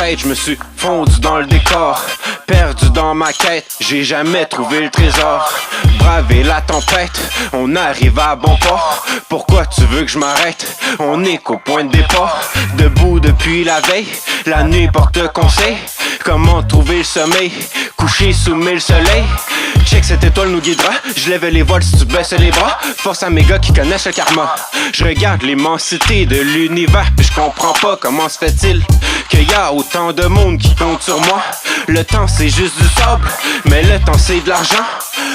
tête, je me suis fondu dans le décor. Perdu dans ma quête, j'ai jamais trouvé le trésor. Braver la tempête, on arrive à bon port. Pourquoi tu veux que je m'arrête? On est qu'au point de départ. Debout depuis la veille, la nuit porte conseil. Comment trouver le sommeil? Couché sous mille soleils. Check, cette étoile nous guidera. Je lève les voiles si tu baisses les bras. Force à mes gars qui connaissent le karma. Je regarde l'immensité de l'univers, puis je comprends pas comment se fait-il qu'il y a autant de monde qui compte sur moi. Le temps c'est juste du sable, mais le temps c'est de l'argent.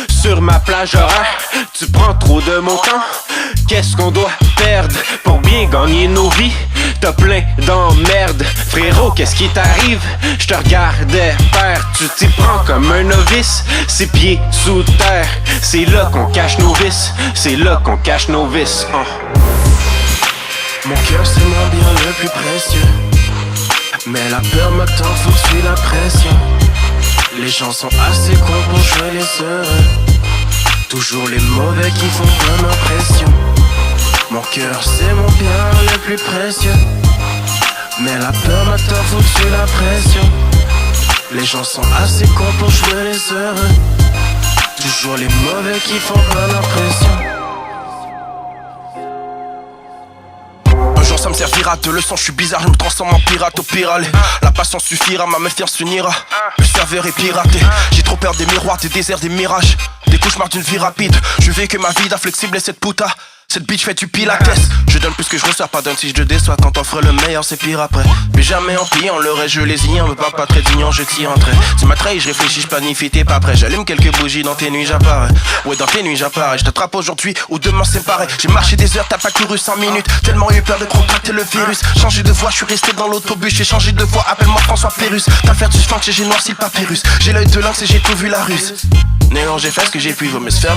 Sur ma plage horaire, tu prends trop de mon temps. Qu'est-ce qu'on doit perdre pour bien gagner nos vies? T'as plein d'emmerdes, frérot, qu'est-ce qui t'arrive? Je te regardais faire, tu t'y prends comme un novice. 6 pieds sous terre, c'est là qu'on cache nos vices. C'est là qu'on cache nos vices. Mon cœur c'est mon bien le plus précieux, mais la peur m'attend, faut que je suis la pression. Les gens sont assez cons pour jouer les heureux. Toujours les mauvais qui font bonne impression. Mon cœur c'est mon bien le plus précieux, mais la peur m'attend, faut que je suis la pression. Les gens sont assez cons pour jouer les heureux. Toujours les mauvais qui font bonne impression. Ça me servira de leçon, je suis bizarre, je me transforme en pirate au pire aller. La patience suffira, ma méfiance s'unira. Le serveur est piraté, j'ai trop peur des miroirs, des déserts, des mirages. Des cauchemars d'une vie rapide, je vis que ma vie d'inflexible et cette puta. Cette bitch fait du pilates. Je donne plus que je reçois, pas donne si je te déçois. Quand t'offres le meilleur c'est pire après. Mais jamais en pillant le reste je les ignore. Me parle pas très dignan, je tire un trait. Tu m'as trahi, je réfléchis, je planifie, t'es pas prêt. J'allume quelques bougies, dans tes nuits j'apparais. Ouais dans tes nuits j'apparais. Je t'attrape aujourd'hui ou demain c'est pareil. J'ai marché des heures, t'as pas couru 5 minutes. Tellement eu peur de contracter le virus. Changer de voix, je suis resté dans l'autobus. J'ai changé de voix, appelle-moi François Pérus. T'as fait du flanc, j'ai noirci le papyrus. J'ai l'œil de lynx et j'ai tout vu la ruse. Néant j'ai fait ce que j'ai pu, vaut mieux se faire.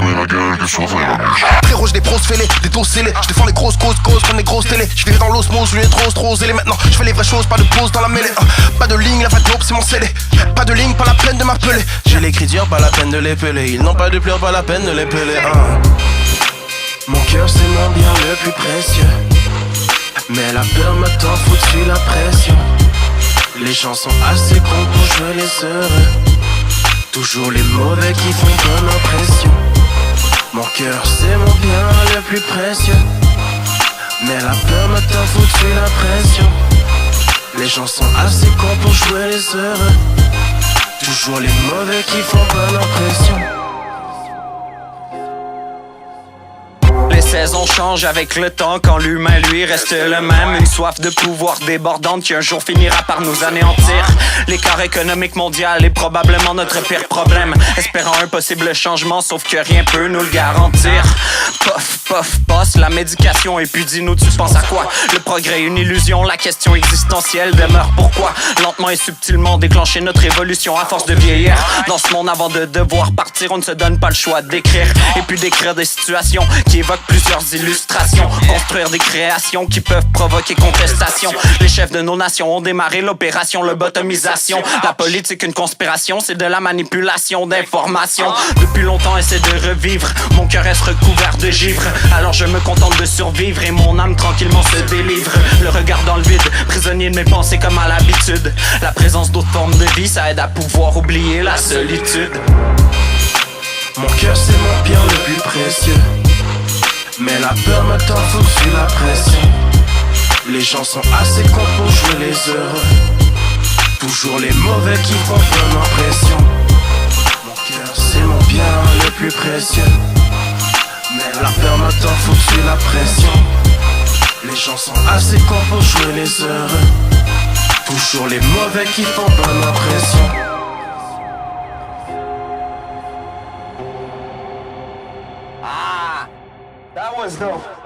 Frérot j'ai des pros fêlés, des dos scellés. Je défends les grosses causes comme les grosses télés. Je vivais dans l'osmose, je lui ai trop zélé. Maintenant je fais les vraies choses, pas de pause dans la mêlée. Pas de ligne, la dope c'est mon scellé. Pas de ligne, pas la peine de m'appeler. J'ai l'écrit dur, pas la peine de les peler. Ils n'ont pas de pleurs, pas la peine de les peler. Mon cœur c'est mon bien le plus précieux, mais la peur m'attend, faut que je suis la pression. Les gens sont assez cons pour jouer les heureux. Toujours les mauvais qui font bonne impression. Mon cœur c'est mon bien le plus précieux, mais la peur m'attend, faut que je suis la pression. Les gens sont assez cons pour jouer les heureux. Toujours les mauvais qui font bonne impression. Les saisons changent avec le temps quand l'humain lui reste le même. Une soif de pouvoir débordante qui un jour finira par nous anéantir. L'écart économique mondial est probablement notre pire problème. Espérant un possible changement, sauf que rien peut nous le garantir. Pof, pof, pof, la médication et puis dis-nous tu penses à quoi? Le progrès est une illusion, la question existentielle demeure pourquoi? Lentement et subtilement déclencher notre évolution à force de vieillir. Dans ce monde avant de devoir partir, on ne se donne pas le choix d'écrire. Et puis d'écrire des situations qui évoquent plusieurs illustrations. Construire des créations qui peuvent provoquer contestation. Les chefs de nos nations ont démarré l'opération lobotomisation. La politique une conspiration, c'est de la manipulation d'informations. Depuis longtemps essaie de revivre, mon cœur reste recouvert de givre. Alors je me contente de survivre et mon âme tranquillement se délivre. Le regard dans le vide, prisonnier de mes pensées comme à l'habitude. La présence d'autres formes de vie, ça aide à pouvoir oublier la solitude. Mon cœur c'est mon bien le plus précieux, mais la peur m'attend, faut que je suis la pression. Les gens sont assez cons pour jouer les heureux. Toujours les mauvais qui font bonne impression. Mon cœur c'est mon bien le plus précieux, mais la peur m'attend, faut que je suis la pression. Les gens sont assez cons pour jouer les heureux. Toujours les mauvais qui font bonne impression. That was dope.